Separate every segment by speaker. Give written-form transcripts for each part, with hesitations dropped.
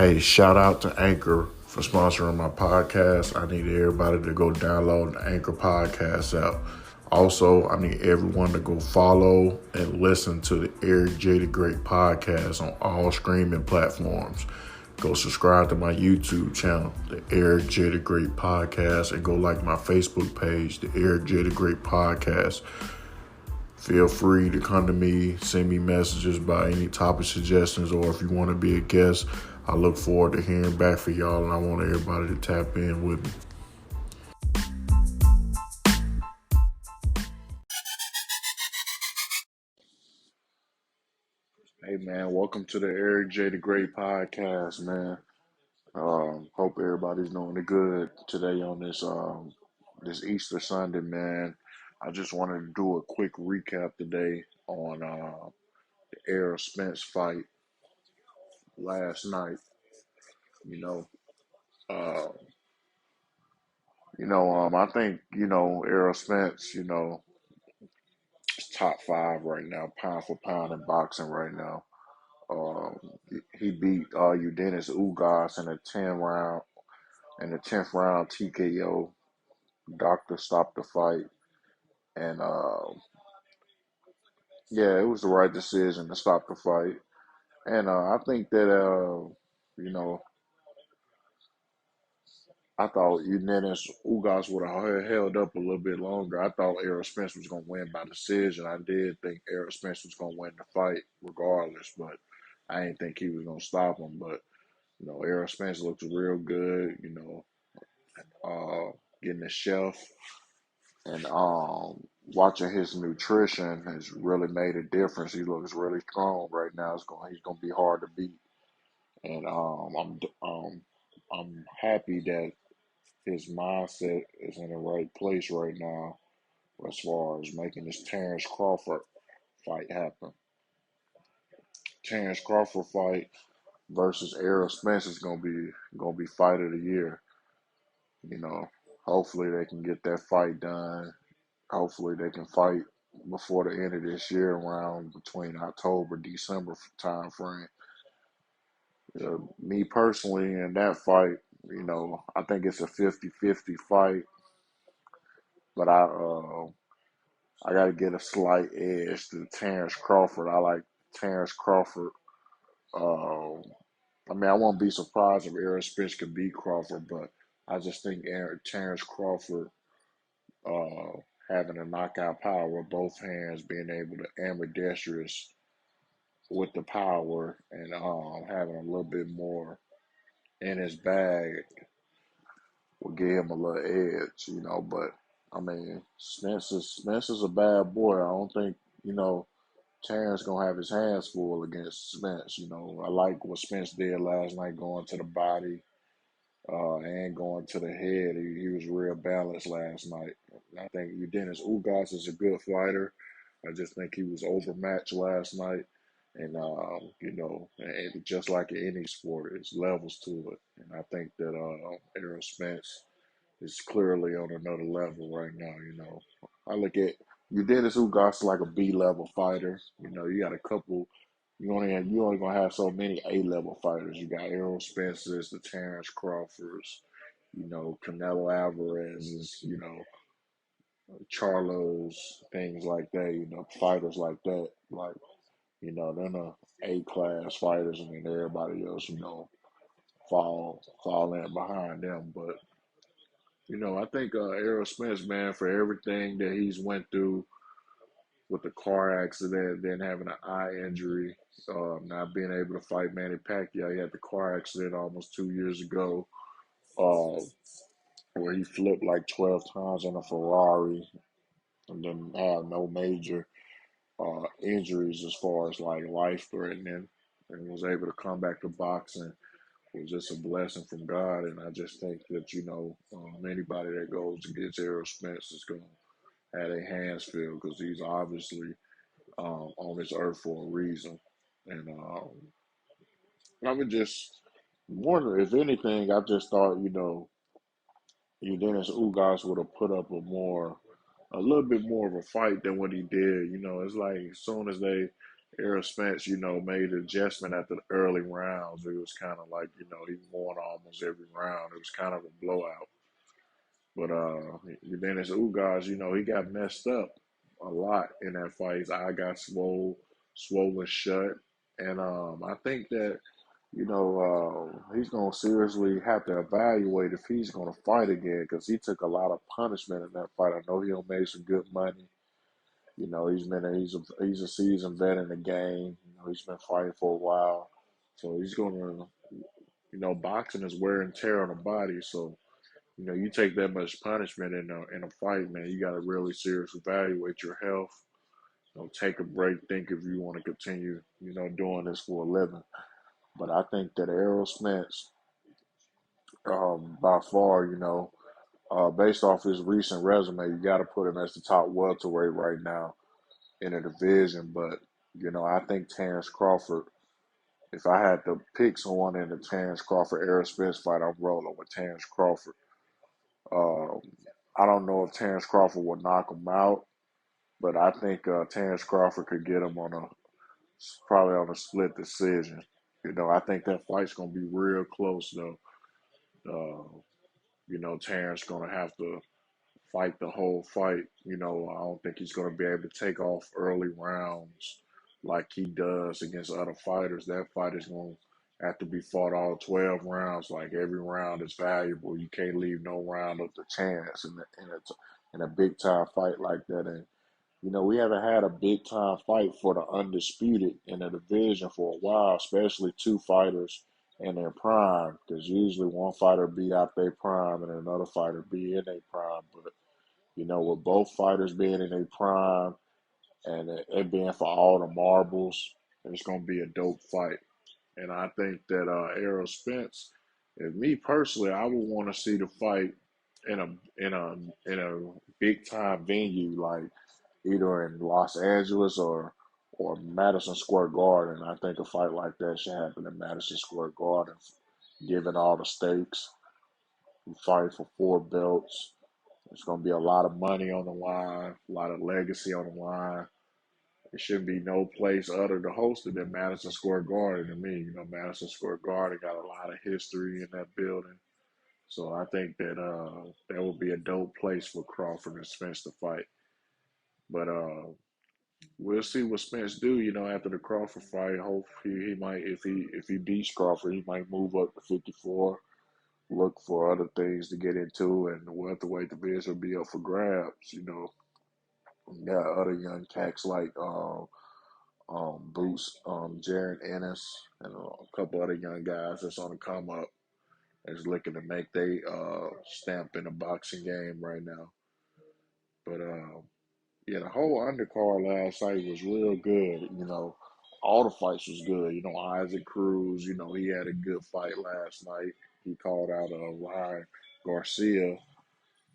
Speaker 1: Hey, shout out to Anchor for sponsoring my podcast. I need everybody to go download the Anchor podcast app. Also, I need everyone to go follow and listen to the Eric J. the Great podcast on all streaming platforms. Go subscribe to my YouTube channel, the Eric J. the Great podcast, and go like my Facebook page, the Eric J. the Great podcast. Feel free to come to me, send me messages by any topic suggestions, or if you want to be a guest. I look forward to hearing back from y'all, and I want everybody to tap in with me. Hey man, welcome to the Eric J. the Great podcast, man. Hope everybody's doing good today on this Easter Sunday, man. I just wanted to do a quick recap today on the Errol Spence fight last night. You know, uh, I think Errol Spence, is top five right now, pound for pound in boxing right now. Um, he beat Udenis Ugas in the 10th round TKO. Doctor stopped the fight, and yeah, it was the right decision to stop the fight. And I think that you know, I thought Udenis Ugas would have held up a little bit longer. I thought Errol Spence was going to win by decision. I did think Errol Spence was going to win the fight regardless, but I didn't think he was going to stop him. But Errol Spence looks real good. Getting the chef and watching his nutrition has really made a difference. He looks really strong right now. He's going to be hard to beat, and I'm happy that his mindset is in the right place right now as far as making this Terrence Crawford fight happen. Terrence Crawford fight versus Errol Spence is gonna be fight of the year. You know, hopefully they can get that fight done. Hopefully they can fight before the end of this year, around between October, December time frame. Me personally, in that fight, I think it's a 50-50 fight, but I got to get a slight edge to Terrence Crawford. I like Terrence Crawford. Um, I won't be surprised if Errol Spence could beat Crawford, but I just think Terrence Crawford uh, having a knockout power with both hands, being able to ambidextrous with the power, and having a little bit more in his bag will give him a little edge. But Spence is a bad boy. I don't think Terrence gonna have his hands full against Spence. I like what Spence did last night, going to the body and going to the head. He was real balanced last night. I think Udenis Ugas is a good fighter. I just think he was overmatched last night. And and just like in any sport, it's levels to it. And I think that Errol Spence is clearly on another level right now. I look at Udenis Ugas like a B level fighter. You got a couple. You only gonna have so many A level fighters. You got Errol Spence's, the Terrence Crawfords, Canelo Alvarez's, Charlos, things like that. Fighters like that. Like they're the A class fighters, and then everybody else, fall in behind them. But I think Errol Spence, man, for everything that he's went through with the car accident, then having an eye injury, not being able to fight Manny Pacquiao. He had the car accident almost 2 years ago, uh, where he flipped like 12 times in a Ferrari and then had no major injuries as far as like life threatening, and was able to come back to boxing. It was just a blessing from God, and I just think that anybody that goes against Errol Spence is going to have their hands filled, because he's obviously on this earth for a reason. And I would just wonder, if anything, I just thought, Dennis Ugas would have put up a little bit more of a fight than what he did. It's like as soon as they Errol Spence, made an adjustment at the early rounds. It was kind of like, he won almost every round. It was kind of a blowout. But then his Ugas, he got messed up a lot in that fight. His eye got swollen shut. And I think that, he's going to seriously have to evaluate if he's going to fight again because he took a lot of punishment in that fight. I know he'll make some good money. He's a seasoned vet in the game. He's been fighting for a while, so he's gonna. Boxing is wear and tear on the body. So you take that much punishment in a fight, man. You got to really seriously evaluate your health. Take a break. Think if you want to continue, doing this for a living. But I think that Errol Spence, by far, based off his recent resume, you got to put him as the top welterweight right now in a division. But I think Terrence Crawford. If I had to pick someone in the Terrence Crawford Errol Spence fight, I'm rolling with Terrence Crawford. Um, I don't know if Terrence Crawford will knock him out, but I think Terrence Crawford could get him on a probably on a split decision. I think that fight's gonna be real close though. Terrence gonna have to fight the whole fight. I don't think he's going to be able to take off early rounds like he does against other fighters. That fight is going to have to be fought all 12 rounds. Like every round is valuable. You can't leave no round up to chance in a big time fight like that. And we haven't had a big time fight for the undisputed in the division for a while, especially two fighters in their prime. Because usually one fighter be out their prime and another fighter be in their prime. But with both fighters being in their prime and it being for all the marbles, it's going to be a dope fight. And I think that Errol Spence, if me personally, I would want to see the fight in a big time venue like either in Los Angeles or Madison Square Garden. I think a fight like that should happen in Madison Square Garden, given all the stakes. We fight for four belts. There's going to be a lot of money on the line, a lot of legacy on the line. It should be no place other to host it than Madison Square Garden to me. Madison Square Garden got a lot of history in that building. So I think that that would be a dope place for Crawford and Spence to fight. But we'll see what Spence do. After the Crawford fight, hopefully he might, if he beats Crawford, he might move up to 54. Look for other things to get into, and the welterweight division will be up for grabs. We got other young cats like Boots, Jared Ennis, and a couple other young guys that's on the come up that's looking to make their stamp in the boxing game right now. But yeah, the whole undercard last night was real good. All the fights was good. Isaac Cruz, he had a good fight last night. He called out Ryan Garcia.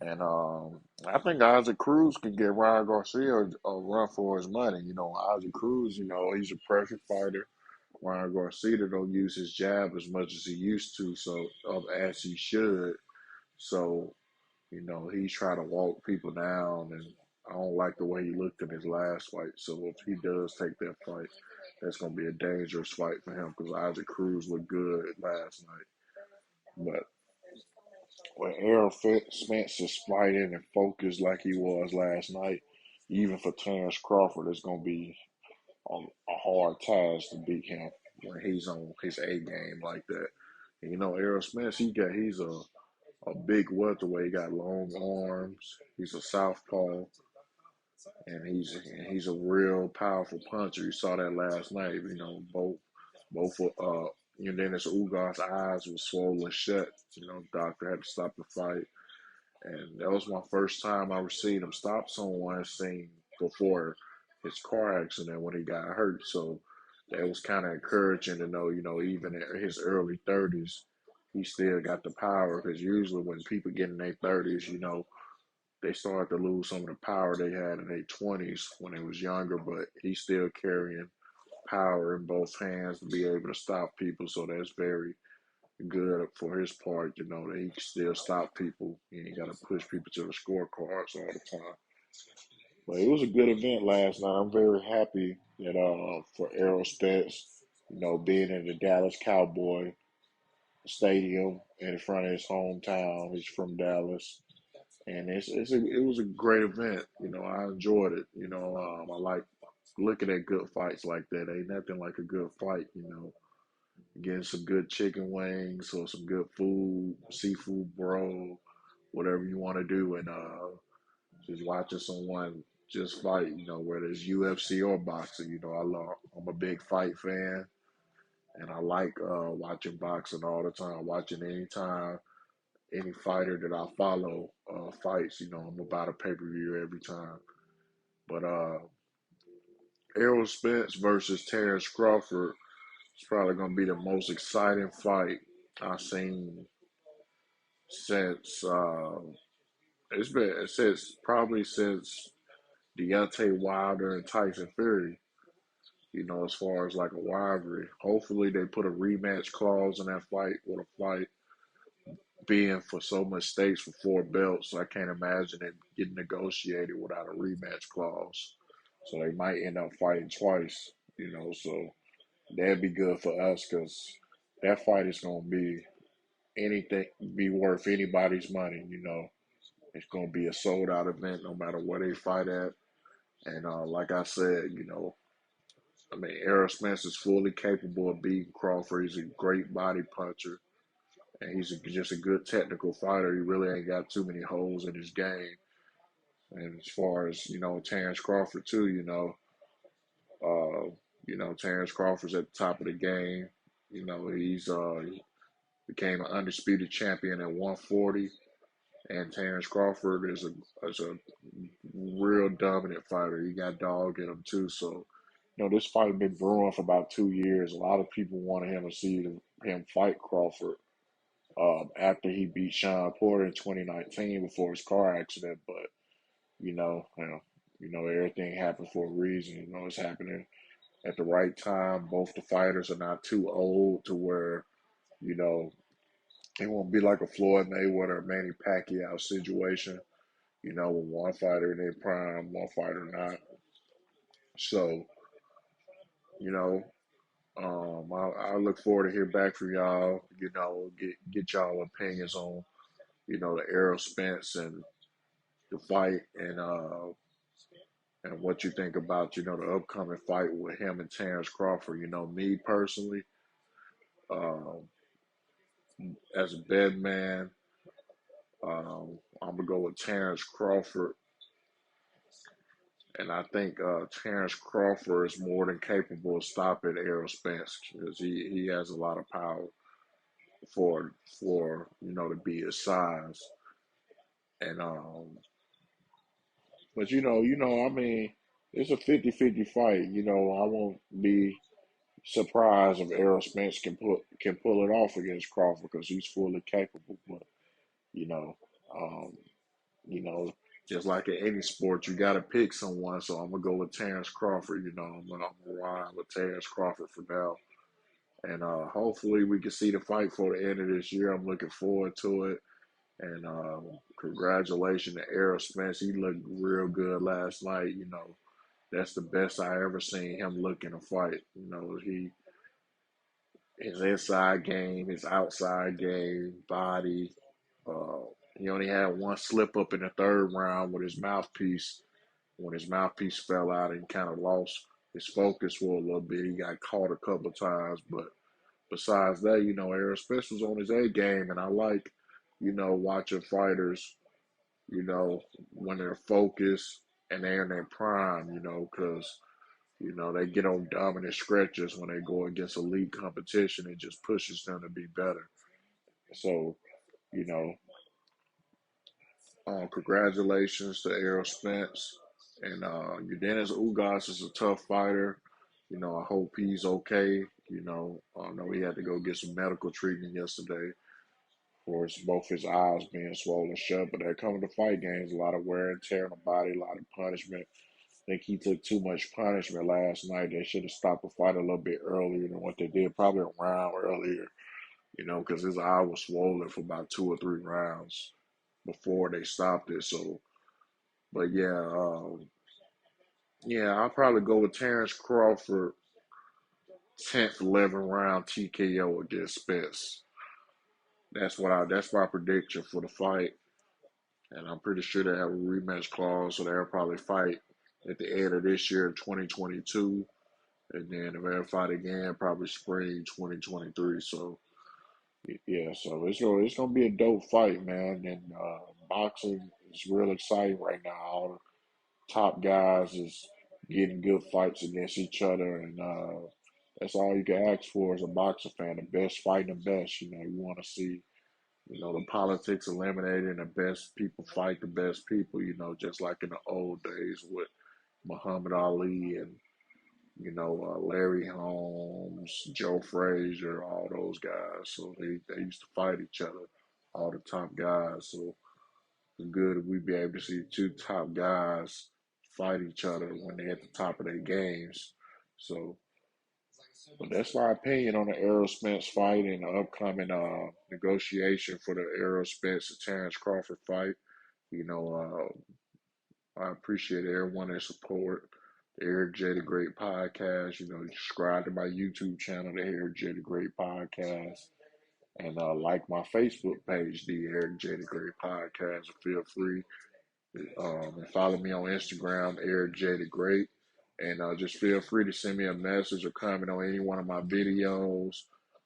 Speaker 1: And I think Isaac Cruz can get Ryan Garcia a run for his money. Isaac Cruz, he's a pressure fighter. Ryan Garcia don't use his jab as much as he used to, so as he should. So, he's trying to walk people down, and I don't like the way he looked in his last fight. So if he does take that fight, that's going to be a dangerous fight for him because Isaac Cruz looked good last night. But when Errol Spence is fighting and focused like he was last night, even for Terrence Crawford, it's going to be a hard task to beat him when he's on his A game like that. And Errol Spence, he's a big welterweight. He got long arms. He's a southpaw, and he's a real powerful puncher. You saw that last night. Both Dennis Ugas' eyes were swollen shut. Doctor had to stop the fight. And that was my first time I ever seen him stop someone seen before his car accident when he got hurt. So that was kind of encouraging to know, even at his early 30s, he still got the power. Because usually when people get in their 30s, they start to lose some of the power they had in their 20s when they was younger. But he's still carrying power in both hands to be able to stop people. So that's very good for his part, that he can still stop people. He ain't got to push people to the scorecards all the time. But it was a good event last night. I'm very happy. that for Errol Spence, being in the Dallas Cowboy Stadium in front of his hometown. He's from Dallas, and it was a great event. I enjoyed it. I like looking at good fights like that. Ain't nothing like a good fight. Getting some good chicken wings or some good food, seafood bro, whatever you want to do, and just watching someone just fight. Whether it's UFC or boxing. I'm a big fight fan, and I like watching boxing all the time. Watching anytime any fighter that I follow fights. I'm about a pay per view every time. But Errol Spence versus Terrence Crawford is probably going to be the most exciting fight I've seen since it's been since probably since Deontay Wilder and Tyson Fury. As far as like a rivalry. Hopefully they put a rematch clause in that fight with a fight being for so much stakes for four belts. I can't imagine it getting negotiated without a rematch clause. So they might end up fighting twice. So that'd be good for us because that fight is gonna be anything be worth anybody's money. It's gonna be a sold out event no matter where they fight at. And like I said, I mean, Errol Spence is fully capable of beating Crawford. He's a great body puncher, and just a good technical fighter. He really ain't got too many holes in his game. And as far as Terrence Crawford too, uh, Terrence Crawford's at the top of the game. He became an undisputed champion at 140, and Terrence Crawford is a real dominant fighter. He got dog in him too. So this fight been brewing for about 2 years. A lot of people wanted him to see him fight Crawford after he beat Sean Porter in 2019 before his car accident. But everything happened for a reason. It's happening at the right time. Both the fighters are not too old to where you know it won't be like a Floyd Mayweather or Manny Pacquiao situation. With one fighter in their prime, one fighter not. So you know, I look forward to hear back from y'all. Get y'all opinions on the Errol Spence and the fight and what you think about the upcoming fight with him and Terrence Crawford. Me personally, um, as a bed man, I'm gonna go with Terrence Crawford, and I think Terrence Crawford is more than capable of stopping Errol Spence because he has a lot of power for to be his size, and but I mean, it's a 50-50 fight. I won't be surprised if Errol Spence can pull it off against Crawford because he's fully capable. But you know, um, you know, just like in any sport, you got to pick someone. So I'm gonna go with Terrence Crawford. I'm gonna ride with Terrence Crawford for now, and hopefully we can see the fight for the end of this year. I'm looking forward to it. And congratulations to Errol Spence. He looked real good last night. That's the best I ever seen him look in a fight. His inside game, his outside game, body. Uh, he only had one slip up in the third round with his mouthpiece. When his mouthpiece fell out and kind of lost his focus for a little bit, he got caught a couple of times. But besides that, Errol Spence was on his A game, and I like, watching fighters, when they're focused and they're in their prime, because they get on dominant stretches when they go against elite competition. It just pushes them to be better. So, you know, congratulations to Errol Spence. And Dennis Ugas is a tough fighter. I hope he's okay. I know he had to go get some medical treatment yesterday for both his eyes being swollen shut. But they're coming to fight games, a lot of wear and tear on the body, a lot of punishment. I think he took too much punishment last night. They should have stopped the fight a little bit earlier than what they did, probably a round earlier, because his eye was swollen for about 2 or 3 rounds before they stopped it. So, but yeah, Yeah, I'll probably go with Terrence Crawford, 10th, 11th round TKO against Spence. That's my prediction for the fight. And I'm pretty sure they have a rematch clause, so they'll probably fight at the end of this year, 2022, and then they'll fight again probably spring 2023. So yeah, so it's gonna be a dope fight, man. And boxing is real exciting right now. All the top guys is getting good fights against each other, and that's all you can ask for as a boxer fan. The best fighting the best. You know, you want to see the politics eliminated and the best people fight the best people, just like in the old days with Muhammad Ali and, Larry Holmes, Joe Frazier, all those guys. So they used to fight each other, all the top guys. So it's good if we be able to see two top guys fight each other when they're at the top of their games. So, but that's my opinion on the Errol Spence fight and the upcoming negotiation for the Errol Spence and Terrence Crawford fight. You know, I appreciate everyone that support the Eric J. the Great podcast. Subscribe to my YouTube channel, the Eric J. the Great podcast, and like my Facebook page, the Eric J. the Great podcast. Feel free and follow me on Instagram, Eric J. the Great. And just feel free to send me a message or comment on any one of my videos.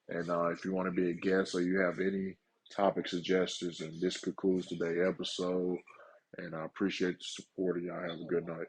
Speaker 1: And if you want to be a guest or you have any topic suggestions, and this concludes today's episode. And I appreciate the support, and y'all have a good night.